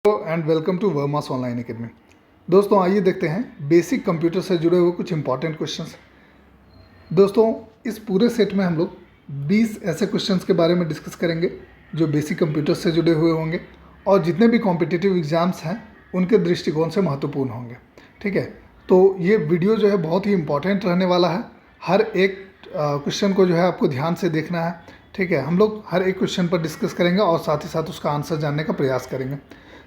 And welcome to Verma's online academy. दोस्तों आइए देखते हैं बेसिक कंप्यूटर से जुड़े हुए कुछ इंपॉर्टेंट क्वेश्चंस। दोस्तों इस पूरे सेट में हम लोग 20 ऐसे क्वेश्चंस के बारे में डिस्कस करेंगे जो बेसिक कंप्यूटर से जुड़े हुए होंगे और जितने भी कॉम्पिटिटिव एग्जाम्स हैं उनके दृष्टिकोण से महत्वपूर्ण होंगे। ठीक है, तो ये वीडियो जो है बहुत ही इंपॉर्टेंट रहने वाला है। हर एक क्वेश्चन को जो है आपको ध्यान से देखना है। ठीक है, हम लोग हर एक क्वेश्चन पर डिस्कस करेंगे और साथ ही साथ उसका आंसर जानने का प्रयास करेंगे।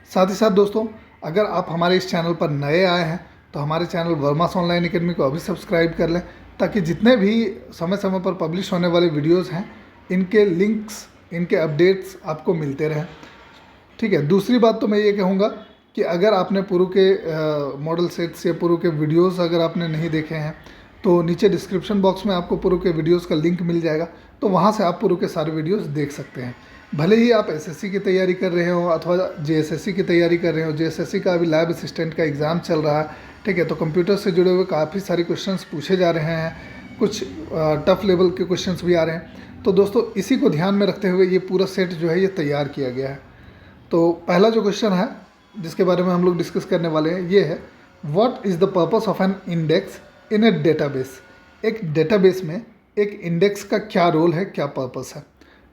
साथ ही साथ दोस्तों, अगर आप हमारे इस चैनल पर नए आए हैं तो हमारे चैनल वर्मास ऑनलाइन एकेडमी को अभी सब्सक्राइब कर लें, ताकि जितने भी समय समय पर पब्लिश होने वाले वीडियोस हैं इनके लिंक्स, इनके अपडेट्स आपको मिलते रहें। ठीक है, दूसरी बात तो मैं ये कहूँगा कि अगर आपने पुरु के मॉडल सेट्स या पुरु के वीडियोस अगर आपने नहीं देखे हैं तो नीचे डिस्क्रिप्शन बॉक्स में आपको पुरु के वीडियोस का लिंक मिल जाएगा, तो वहाँ से आप पुरु के सारे वीडियोस देख सकते हैं। भले ही आप एसएससी की तैयारी कर रहे हो अथवा जेएसएससी की तैयारी कर रहे हो। जेएसएससी का अभी लैब असिस्टेंट का एग्ज़ाम चल रहा है। ठीक है, तो कंप्यूटर से जुड़े हुए काफ़ी सारे क्वेश्चंस पूछे जा रहे हैं, कुछ टफ लेवल के क्वेश्चंस भी आ रहे हैं। तो दोस्तों इसी को ध्यान में रखते हुए ये पूरा सेट जो है ये तैयार किया गया है। तो पहला जो क्वेश्चन है जिसके बारे में हम लोग डिस्कस करने वाले हैं ये है, what is the purpose of an index in a database. एक डेटाबेस में एक इंडेक्स का क्या रोल है, क्या पर्पस है।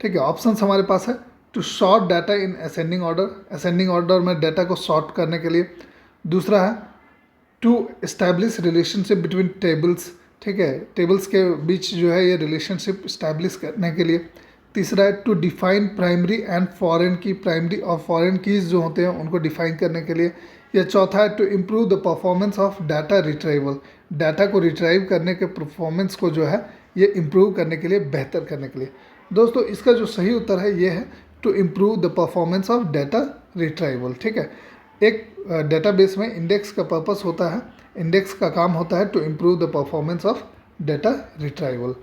ठीक है, ऑप्शंस हमारे पास है to sort data in ascending order, ascending order में डाटा को सॉर्ट करने के लिए। दूसरा है to establish relationship between tables. ठीक है, टेबल्स के बीच जो है ये रिलेशनशिप इस्टेब्लिश करने के लिए। तीसरा है to define primary and foreign key, primary और फॉरेन कीज़ जो होते हैं उनको डिफाइन करने के लिए। या चौथा है to improve the performance of data retrieval, data को रिट्राइव करने के परफॉर्मेंस को जो है ये इम्प्रूव करने के लिए, बेहतर करने के लिए। दोस्तों इसका जो सही उत्तर है ये है to improve the performance of data retrieval. ठीक है, एक डेटाबेस में इंडेक्स का पर्पस होता है, इंडेक्स का काम होता है to improve the performance of data retrieval.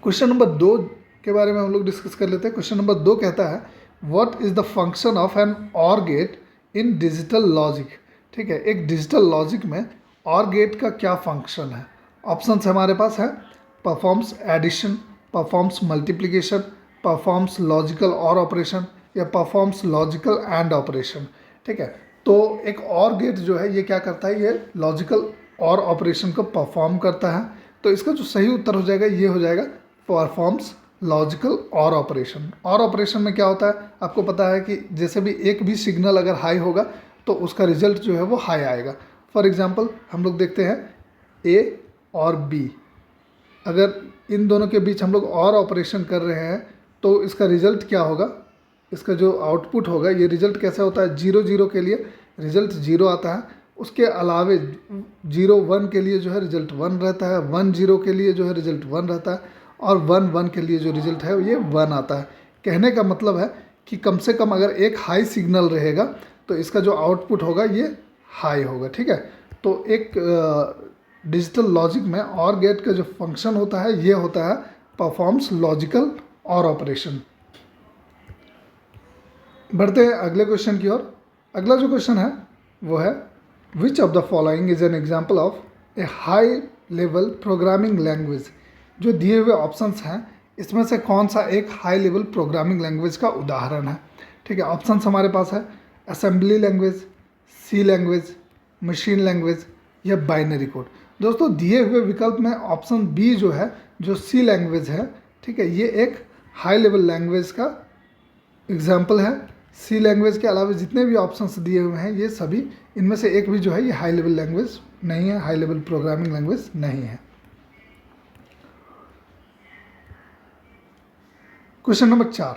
Question number 2 के बारे में हम लोग डिस्कस कर लेते हैं। क्वेश्चन नंबर 2 कहता है, what is the function of an or gate in digital logic. ठीक है, एक डिजिटल लॉजिक में ऑर गेट का क्या फंक्शन है। ऑप्शंस हमारे पास है performs addition, performs multiplication, performs logical or operation या परफॉर्म्स लॉजिकल एंड ऑपरेशन। ठीक है, तो एक और गेट जो है ये क्या करता है, ये लॉजिकल और ऑपरेशन को परफॉर्म करता है। तो इसका जो सही उत्तर हो जाएगा ये हो जाएगा परफॉर्म्स लॉजिकल और ऑपरेशन। और ऑपरेशन में क्या होता है आपको पता है कि जैसे भी एक भी सिग्नल अगर हाई होगा तो उसका रिजल्ट जो है वो हाई आएगा। फॉर एग्जांपल हम लोग देखते हैं ए और बी, अगर इन दोनों के बीच हम लोग और ऑपरेशन कर रहे हैं तो इसका रिजल्ट क्या होगा, इसका जो आउटपुट होगा ये रिजल्ट कैसा होता है, 0 0 के लिए रिजल्ट 0 आता है, उसके अलावे 0 1 के लिए जो है रिजल्ट 1 रहता है, 1 0 के लिए जो है रिजल्ट 1 रहता है और 1 1 के लिए जो रिजल्ट है ये 1 आता है। कहने का मतलब है कि कम से कम अगर एक हाई सिग्नल रहेगा तो इसका जो आउटपुट होगा ये हाई होगा। ठीक है, तो एक डिजिटल लॉजिक में और गेट का जो फंक्शन होता है ये होता है परफॉर्म्स लॉजिकल और ऑपरेशन। बढ़ते हैं अगले क्वेश्चन की ओर। अगला जो क्वेश्चन है वो है, which of the following is an example of A high level programming language. जो दिए हुए ऑप्शंस हैं इसमें से कौन सा एक हाई लेवल प्रोग्रामिंग लैंग्वेज का उदाहरण है। ठीक है, ऑप्शंस हमारे पास है असेंबली लैंग्वेज, सी लैंग्वेज, मशीन लैंग्वेज या बाइनरी कोड। दोस्तों दिए हुए विकल्प में ऑप्शन बी जो है, जो सी लैंग्वेज है, ठीक है, ये एक हाई लेवल लैंग्वेज का एग्जाम्पल है। सी लैंग्वेज के अलावा जितने भी ऑप्शंस दिए हुए हैं ये सभी, इनमें से एक भी जो है ये हाई लेवल लैंग्वेज नहीं है, हाई लेवल प्रोग्रामिंग लैंग्वेज नहीं है। Question number 4,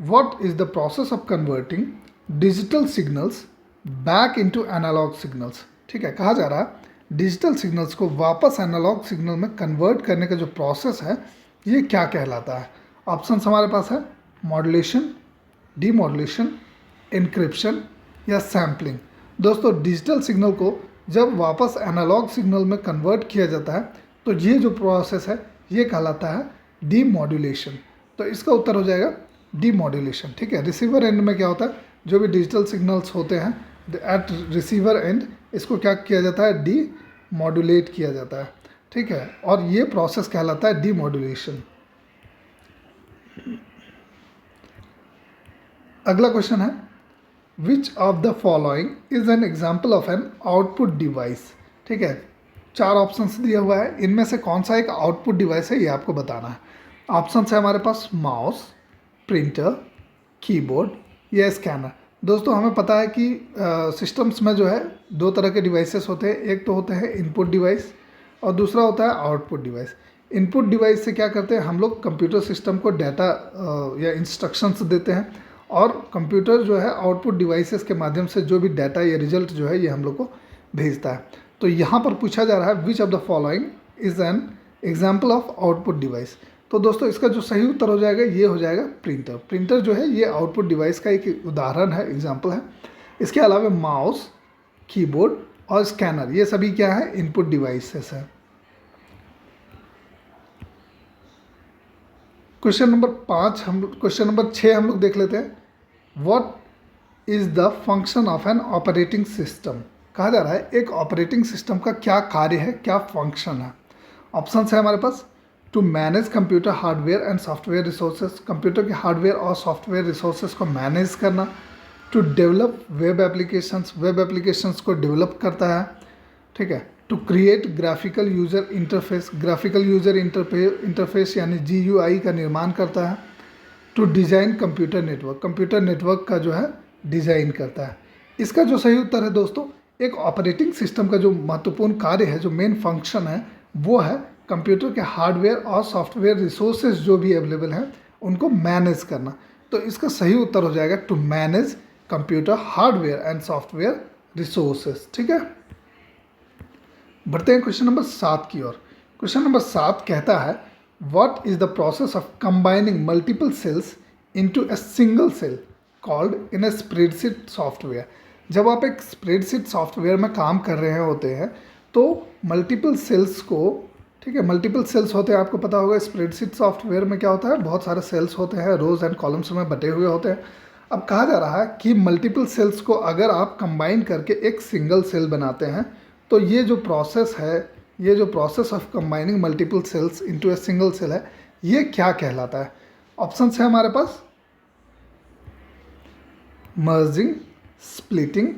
what is the process of converting digital signals back into analog signals. ठीक है, कहा जा रहा है डिजिटल सिग्नल्स को वापस एनालॉग सिग्नल में कन्वर्ट करने का जो प्रोसेस है ये क्या कहलाता है। ऑप्शंस हमारे पास है मॉड्यूलेशन, डीमॉड्यूलेशन, एन्क्रिप्शन या सैम्पलिंग। दोस्तों डिजिटल सिग्नल को जब वापस एनालॉग सिग्नल में कन्वर्ट किया जाता है तो ये जो प्रोसेस है ये कहलाता है डीमॉड्यूलेशन। तो इसका उत्तर हो जाएगा डीमॉड्यूलेशन। ठीक है, रिसीवर एंड में क्या होता है, जो भी डिजिटल सिग्नल्स होते हैं एट रिसीवर एंड इसको क्या किया जाता है, डी मॉड्यूलेट किया जाता है। ठीक है, और ये प्रोसेस कहलाता है डीमॉड्यूलेशन। अगला क्वेश्चन है, which of the following is an example of an output device. ठीक है, 4 ऑप्शंस दिया हुआ है, इनमें से कौन सा एक आउटपुट डिवाइस है ये आपको बताना है। ऑप्शन है हमारे पास माउस, प्रिंटर, कीबोर्ड या स्कैनर। दोस्तों हमें पता है कि सिस्टम्स में जो है 2 तरह के डिवाइसेस होते हैं, एक तो होते हैं इनपुट डिवाइस और दूसरा होता है आउटपुट डिवाइस। इनपुट डिवाइस से क्या करते हैं हम लोग, कंप्यूटर सिस्टम को डाटा या इंस्ट्रक्शंस देते हैं, और कंप्यूटर जो है आउटपुट डिवाइसेस के माध्यम से जो भी डाटा या रिजल्ट जो है ये हम लोग को भेजता है। तो यहाँ पर पूछा जा रहा है which of the following is an example of output device. तो दोस्तों इसका जो सही उत्तर हो जाएगा ये हो जाएगा प्रिंटर। प्रिंटर जो है ये आउटपुट डिवाइस का एक उदाहरण है, एग्जाम्पल है। इसके अलावा माउस, कीबोर्ड और स्कैनर ये सभी क्या है, इनपुट डिवाइसेस है। क्वेश्चन नंबर 6 हम लोग देख लेते हैं। What is the function of an operating system. कहा जा रहा है एक ऑपरेटिंग सिस्टम का क्या कार्य है, क्या फंक्शन है। ऑप्शन है हमारे पास to manage computer hardware and software resources, computer के हार्डवेयर और सॉफ्टवेयर रिसोर्सेज को मैनेज करना। To develop web applications, web applications को डेवलप करता है। ठीक है, to create graphical user interface, graphical user interface यानी GUI का निर्माण करता है। To design computer network, computer network का जो है डिज़ाइन करता है। इसका जो सही उत्तर है दोस्तों, एक ऑपरेटिंग सिस्टम का जो महत्वपूर्ण कार्य है, जो मेन फंक्शन है, वो है कंप्यूटर के हार्डवेयर और सॉफ्टवेयर रिसोर्सेज जो भी अवेलेबल हैं उनको मैनेज करना। तो इसका सही उत्तर हो जाएगा to manage computer hardware and software resources. ठीक है, बढ़ते हैं क्वेश्चन नंबर 7 की ओर। क्वेश्चन नंबर 7 कहता है what is the process of combining multiple cells into a single cell called in a spreadsheet software. जब आप एक स्प्रेडशीट सॉफ्टवेयर में काम कर रहे होते हैं तो मल्टीपल सेल्स को, ठीक है, मल्टीपल सेल्स होते हैं, आपको पता होगा स्प्रेडशीट सॉफ्टवेयर में क्या होता है, बहुत सारे सेल्स होते हैं, रोज एंड कॉलम्स में बटे हुए होते हैं। अब कहा जा रहा है कि मल्टीपल सेल्स को अगर आप कंबाइन करके एक सिंगल सेल बनाते हैं तो ये जो प्रोसेस है, ये जो process of combining multiple cells into a single cell है, ये क्या कहलाता है। ऑप्शन है हमारे पास मर्जिंग, स्प्लिटिंग,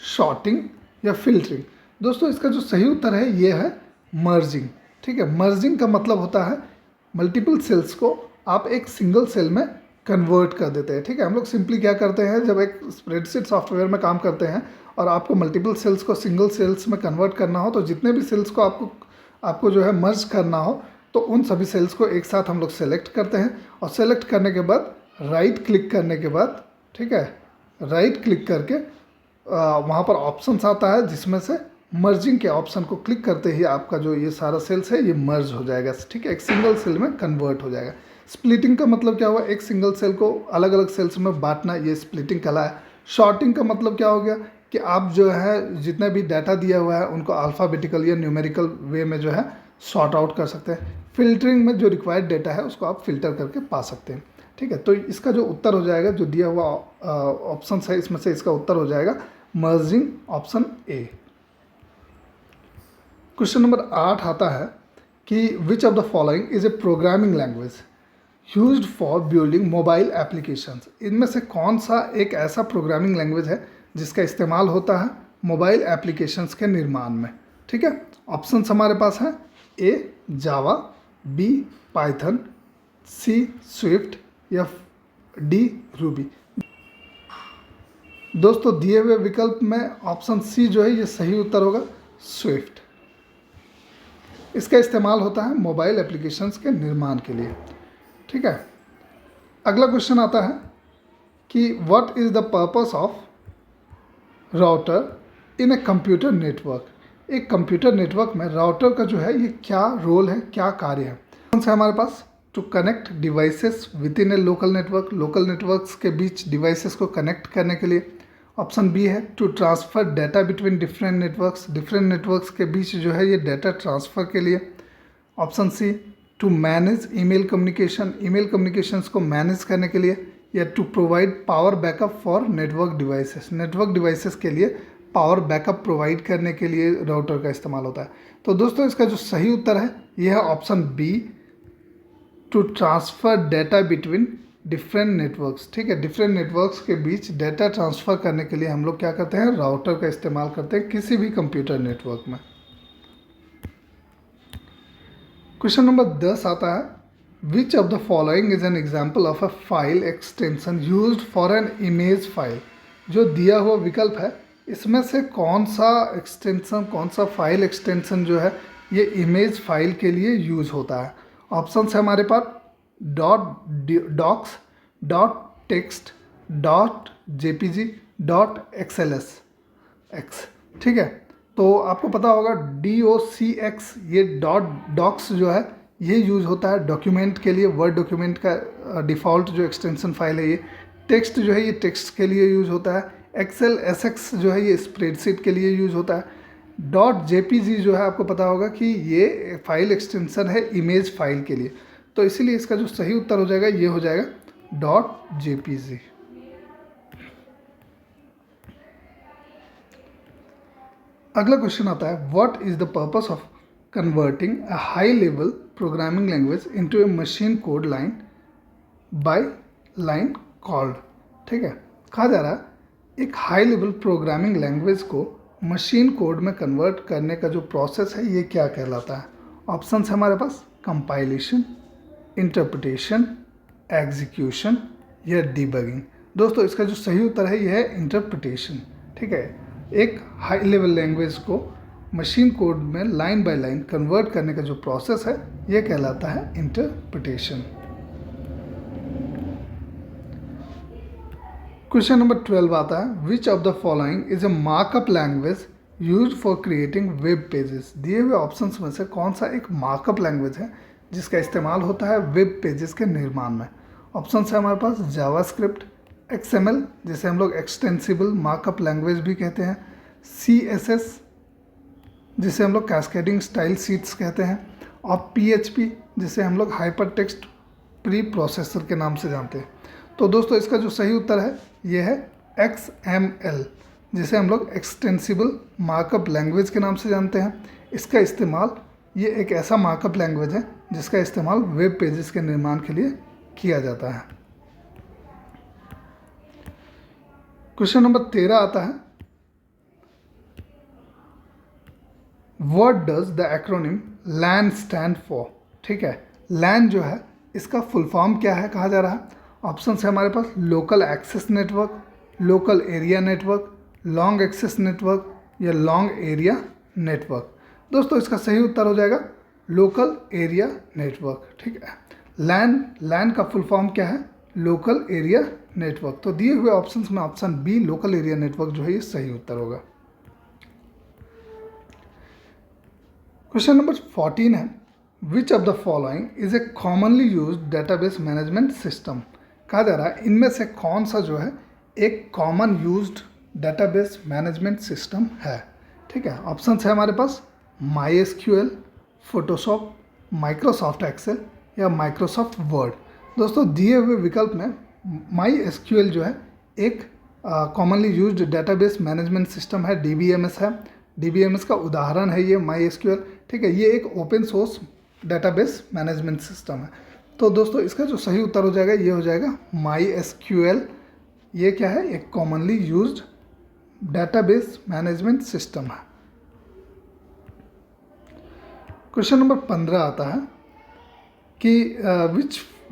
शॉर्टिंग या फिल्टरिंग। दोस्तों इसका जो सही उत्तर है ये है मर्जिंग। ठीक है, मर्जिंग का मतलब होता है मल्टीपल सेल्स को आप एक सिंगल सेल में कन्वर्ट कर देते हैं। ठीक है, हम लोग सिंपली क्या करते हैं, जब एक स्प्रेडशीट सॉफ्टवेयर में काम करते हैं और आपको मल्टीपल सेल्स को सिंगल सेल्स में कन्वर्ट करना हो, तो जितने भी सेल्स को आपको जो है मर्ज करना हो, तो उन सभी सेल्स को एक साथ हम लोग सेलेक्ट करते हैं, और सेलेक्ट करने के बाद राइट क्लिक करने के बाद, ठीक है, राइट क्लिक करके वहाँ पर ऑप्शंस आता है जिसमें से मर्जिंग के ऑप्शन को क्लिक करते ही आपका जो ये सारा सेल्स है ये मर्ज हो जाएगा। ठीक है, एक सिंगल सेल में कन्वर्ट हो जाएगा। स्प्लिटिंग का मतलब क्या हुआ, एक सिंगल सेल को अलग अलग सेल्स में बांटना, ये स्प्लिटिंग कहलाया। शॉर्टिंग का मतलब क्या हो गया कि आप जो है जितने भी डाटा दिया हुआ है उनको अल्फ़ाबेटिकल या न्यूमेरिकल वे में जो है सॉर्ट आउट कर सकते हैं। फिल्टरिंग में जो रिक्वायर्ड डाटा है उसको आप फिल्टर करके पा सकते हैं। ठीक है, तो इसका जो उत्तर हो जाएगा, जो दिया हुआ ऑप्शन है इसमें से इसका उत्तर हो जाएगा merging, option A. Question number 8 आता है कि विच of the following is a programming language used for building mobile applications. इनमें से कौन सा एक ऐसा प्रोग्रामिंग लैंग्वेज है जिसका इस्तेमाल होता है मोबाइल एप्लीकेशंस के निर्माण में। ठीक है, ऑप्शंस हमारे पास हैं ए जावा, बी पाइथन, सी स्विफ्ट या डी रूबी। दोस्तों दिए हुए विकल्प में ऑप्शन सी जो है ये सही उत्तर होगा, स्विफ्ट। इसका इस्तेमाल होता है मोबाइल एप्लीकेशंस के निर्माण के लिए। ठीक है, अगला क्वेश्चन आता है कि what is the purpose of router in a computer network. एक कंप्यूटर नेटवर्क में राउटर का जो है ये क्या रोल है, क्या कार्य है। कौन सा हमारे पास to connect devices within a local network, local networks के बीच डिवाइसेस को कनेक्ट करने के लिए। ऑप्शन बी है to transfer data between different networks, different networks के बीच जो है ये डाटा ट्रांसफ़र के लिए। Option C to manage email communication, email communications को मैनेज करने के लिए। या to provide power backup for network devices, network devices के लिए पावर बैकअप प्रोवाइड करने के लिए राउटर का इस्तेमाल होता है। तो दोस्तों इसका जो सही उत्तर है यह है option B, to transfer data between different networks, ठीक है, डिफरेंट नेटवर्क्स के बीच डेटा ट्रांसफ़र करने के लिए हम लोग क्या करते हैं, राउटर का इस्तेमाल करते हैं किसी भी कंप्यूटर नेटवर्क में। क्वेश्चन नंबर 10 आता है, which of the following is an example of a file extension used for an image file. जो दिया हुआ विकल्प है इसमें से कौन सा एक्सटेंशन, कौन सा फाइल एक्सटेंशन जो है ये इमेज फाइल के लिए यूज होता है। ऑप्शन है हमारे पास .docs, .text, .jpg, .xls, ठीक है। तो आपको पता होगा DOCX, ये .docs जो है ये यूज़ होता है डॉक्यूमेंट के लिए, वर्ड डॉक्यूमेंट का डिफ़ॉल्ट जो एक्सटेंशन फाइल है ये। टेक्स्ट जो है ये टेक्स्ट के लिए यूज़ होता है। XLSX जो है ये स्प्रेडशीट के लिए यूज़ होता है। .jpg जो है आपको पता होगा कि ये फाइल एक्सटेंशन है इमेज फाइल के लिए, तो इसीलिए इसका जो सही उत्तर हो जाएगा ये हो जाएगा .jpg। अगला क्वेश्चन आता है, what is the purpose of converting a high level programming language into A machine code line by line called. ठीक है, कहा जा रहा है एक हाई लेवल प्रोग्रामिंग लैंग्वेज को मशीन कोड में कन्वर्ट करने का जो प्रोसेस है ये क्या कहलाता है। ऑप्शन है हमारे पास कंपाइलेशन, इंटरप्रिटेशन, एग्जीक्यूशन या डिबगिंग। दोस्तों इसका जो सही उत्तर है यह है इंटरप्रिटेशन। ठीक है, एक हाई लेवल लैंग्वेज को मशीन कोड में लाइन बाय लाइन कन्वर्ट करने का जो प्रोसेस है यह कहलाता है इंटरप्रिटेशन। क्वेश्चन नंबर 12 आता है, which of the following is a markup language used for creating web pages. दिए हुए ऑप्शंस में से कौन सा एक मार्कअप लैंग्वेज है जिसका इस्तेमाल होता है वेब पेजेस के निर्माण में। ऑप्शन है हमारे पास जावास्क्रिप्ट, XML जिसे हम लोग एक्सटेंसिबल मार्कअप लैंग्वेज भी कहते हैं, CSS जिसे हम लोग कैस्केडिंग स्टाइल शीट्स कहते हैं, और PHP जिसे हम लोग हाइपर टेक्स्ट प्री प्रोसेसर के नाम से जानते हैं। तो दोस्तों इसका जो सही उत्तर है ये है XML जिसे हम लोग एक्सटेंसिबल मार्कअप लैंग्वेज के नाम से जानते हैं। इसका इस्तेमाल, ये एक ऐसा मार्कअप लैंग्वेज है जिसका इस्तेमाल वेब पेजेस के निर्माण के लिए किया जाता है। क्वेश्चन नंबर 13 आता है, what does the acronym LAN stand for. ठीक है, LAN जो है इसका फुल फॉर्म क्या है कहा जा रहा है। ऑप्शन है हमारे पास local access network, local area network, long access network या लॉन्ग एरिया नेटवर्क। दोस्तों इसका सही उत्तर हो जाएगा लोकल एरिया नेटवर्क। ठीक है, LAN का फुल फॉर्म क्या है, लोकल एरिया नेटवर्क। तो दिए हुए ऑप्शंस में option B local area network जो है ये सही उत्तर होगा। क्वेश्चन नंबर 14 है, which of the following is a commonly used database management system. कहा जा रहा है इनमें से कौन सा जो है एक common used database management system है। ठीक है, ऑप्शन है हमारे पास MySQL, फोटोशॉप, माइक्रोसॉफ्ट एक्सेल या माइक्रोसॉफ्ट वर्ड। दोस्तों दिए हुए विकल्प में MySQL जो है एक commonly used database management system है, DBMS है। DBMS का उदाहरण है ये MySQL। ठीक है, ये एक open source database management system है। तो दोस्तों इसका जो सही उत्तर हो जाएगा ये हो जाएगा MySQL। ये क्या है, एक commonly used database management system है। क्वेश्चन नंबर 15 आता है कि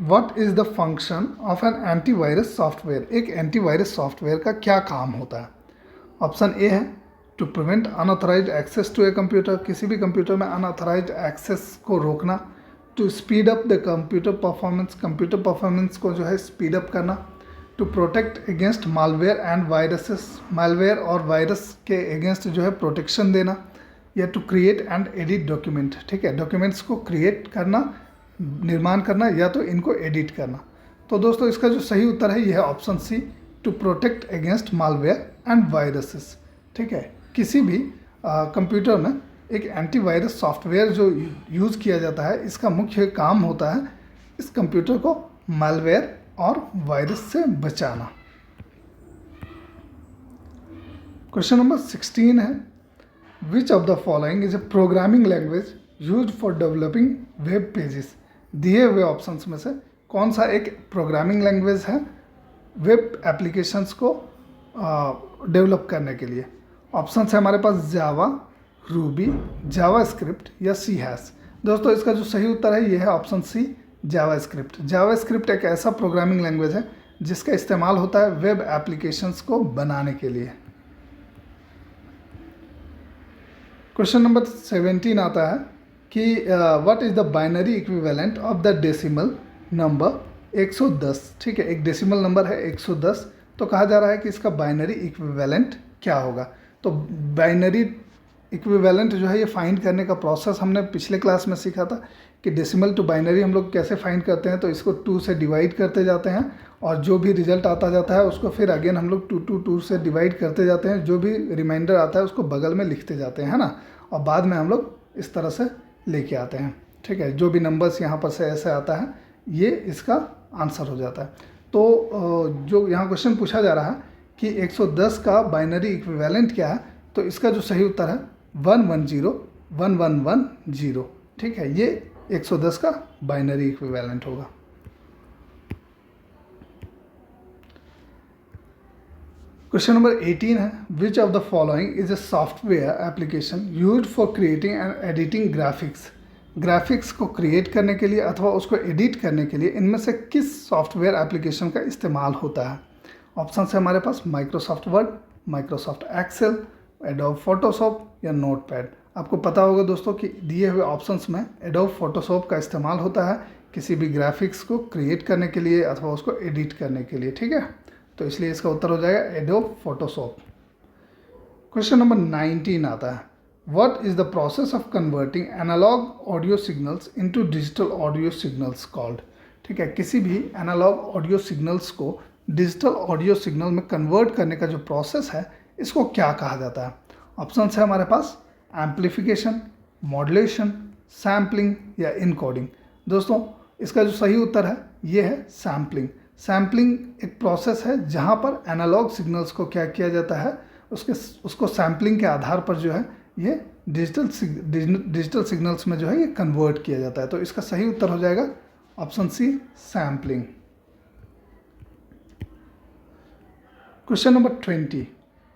what is the function of an antivirus software. एक एंटीवायरस सॉफ्टवेयर का क्या काम होता है। ऑप्शन ए है to prevent unauthorised access to a computer, किसी भी कंप्यूटर में अनऑथराइज्ड एक्सेस को रोकना। To speed up the computer performance, computer performance को जो है स्पीड अप करना। To protect against malware and viruses, malware और वायरस के अगेंस्ट जो है प्रोटेक्शन देना। या to create and edit document. ठीक है, डॉक्यूमेंट्स को क्रिएट करना, निर्माण करना या तो इनको एडिट करना। तो दोस्तों इसका जो सही उत्तर है यह है option C, to protect against malware and viruses. ठीक है, किसी भी कंप्यूटर में एक एंटीवायरस सॉफ्टवेयर जो यूज़ किया जाता है इसका मुख्य काम होता है इस कंप्यूटर को मालवेयर और वायरस से बचाना। क्वेश्चन नंबर 16 है, which of the following is a programming language used for developing web pages. दिए हुए ऑप्शंस में से कौन सा एक प्रोग्रामिंग लैंग्वेज है वेब एप्लीकेशंस को डेवलप करने के लिए? ऑप्शन है हमारे पास जावा, रूबी, जावा स्क्रिप्ट या सी हैश। दोस्तों इसका जो सही उत्तर है ये है ऑप्शन सी, जावा स्क्रिप्ट। जावा स्क्रिप्ट एक ऐसा प्रोग्रामिंग लैंग्वेज है जिसका इस्तेमाल होता है वेब एप्लीकेशंस को बनाने के लिए। क्वेश्चन नंबर 17 आता है कि what is the binary equivalent of the decimal number 110। ठीक है, एक डेसिमल नंबर है 110, तो कहा जा रहा है कि इसका बाइनरी इक्विवेलेंट क्या होगा। तो बाइनरी इक्विवेलेंट जो है ये फाइंड करने का प्रोसेस हमने पिछले क्लास में सीखा था कि डेसिमल टू बाइनरी हम लोग कैसे फाइंड करते हैं। तो इसको 2 से डिवाइड करते जाते हैं और जो भी रिजल्ट आता जाता है उसको फिर अगेन हम लोग 2 से डिवाइड करते जाते हैं, जो भी रिमाइंडर आता है उसको बगल में लिखते जाते हैं, है ना, और बाद में हम लोग इस तरह से लेके आते हैं। ठीक है, जो भी नंबर्स यहाँ पर से ऐसे आता है ये इसका आंसर हो जाता है। तो जो यहाँ क्वेश्चन पूछा जा रहा है कि 110 का बाइनरी इक्विवेलेंट क्या है, तो इसका जो सही उत्तर है 1101110। ठीक है, ये 110 का बाइनरी इक्विवेलेंट होगा। क्वेश्चन नंबर 18 है which of the following is a software application used for creating and editing graphics. Graphics को क्रिएट करने के लिए अथवा उसको एडिट करने के लिए इनमें से किस सॉफ्टवेयर एप्लीकेशन का इस्तेमाल होता है? ऑप्शन है हमारे पास Microsoft Word, Microsoft Excel, Adobe Photoshop या नोटपैड। आपको पता होगा दोस्तों कि दिए हुए ऑप्शंस में एडोब फोटोशॉप का इस्तेमाल होता है किसी भी ग्राफिक्स को क्रिएट करने के लिए अथवा उसको एडिट करने के लिए। ठीक है, तो इसलिए इसका उत्तर हो जाएगा एडोब फोटोशॉप। क्वेश्चन नंबर 19 आता है what is the process of converting analog audio signals into digital audio signals called. ठीक है, किसी भी एनालॉग ऑडियो सिग्नल्स को डिजिटल ऑडियो सिग्नल में कन्वर्ट करने का जो प्रोसेस है इसको क्या कहा जाता है? ऑप्शन है हमारे पास एम्प्लीफिकेशन, मॉड्यूलेशन, सैम्पलिंग या इनकोडिंग। दोस्तों इसका जो सही उत्तर है ये है सैम्पलिंग। सैम्पलिंग एक प्रोसेस है जहाँ पर एनालॉग सिग्नल्स को क्या किया जाता है, उसको सैम्पलिंग के आधार पर जो है ये डिजिटल सिग्नल्स में जो है ये कन्वर्ट किया जाता है। तो इसका सही उत्तर हो जाएगा option C, sampling. Question number 20।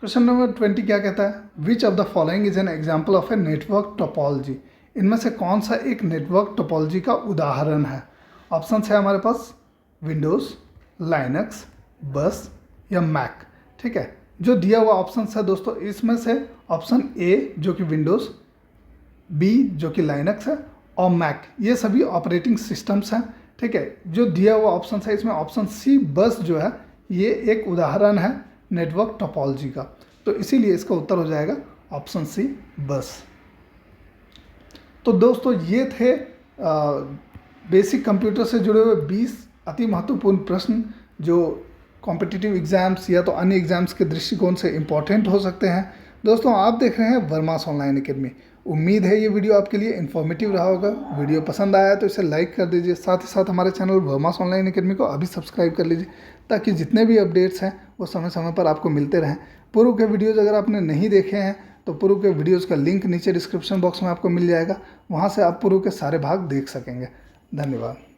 Question number 20 क्या कहता है which of the following is an example of a network topology. इनमें से कौन सा एक नेटवर्क टोपोलॉजी का उदाहरण है? ऑप्शन है हमारे पास विंडोज़, लाइनक्स, बस या मैक। ठीक है, जो दिया हुआ ऑप्शन है दोस्तों इसमें से ऑप्शन ए जो कि विंडोज़, बी जो कि लाइनक्स है और मैक ये सभी ऑपरेटिंग सिस्टम्स हैं। ठीक है, जो दिया हुआ ऑप्शन है इसमें ऑप्शन सी बस जो है ये एक उदाहरण है नेटवर्क टोपोलॉजी का, तो इसीलिए इसका उत्तर हो जाएगा ऑप्शन सी, बस। तो दोस्तों ये थे बेसिक कंप्यूटर से जुड़े हुए 20 अति महत्वपूर्ण प्रश्न जो कॉम्पिटिटिव एग्जाम्स या तो अन्य एग्जाम्स के दृष्टिकोण से इम्पॉर्टेंट हो सकते हैं। दोस्तों आप देख रहे हैं वर्मास ऑनलाइन एकेडमी। उम्मीद है ये वीडियो आपके लिए इन्फॉर्मेटिव रहा होगा। वीडियो पसंद आया तो इसे लाइक कर दीजिए, साथ ही साथ हमारे चैनल वर्मास ऑनलाइन एकेडमी को अभी सब्सक्राइब कर लीजिए ताकि जितने भी अपडेट्स हैं वो समय समय पर आपको मिलते रहें। पूर्व के वीडियोज़ अगर आपने नहीं देखे हैं तो पूर्व के वीडियोज़ का लिंक नीचे डिस्क्रिप्शन बॉक्स में आपको मिल जाएगा, वहाँ से आप पूर्व के सारे भाग देख सकेंगे। धन्यवाद।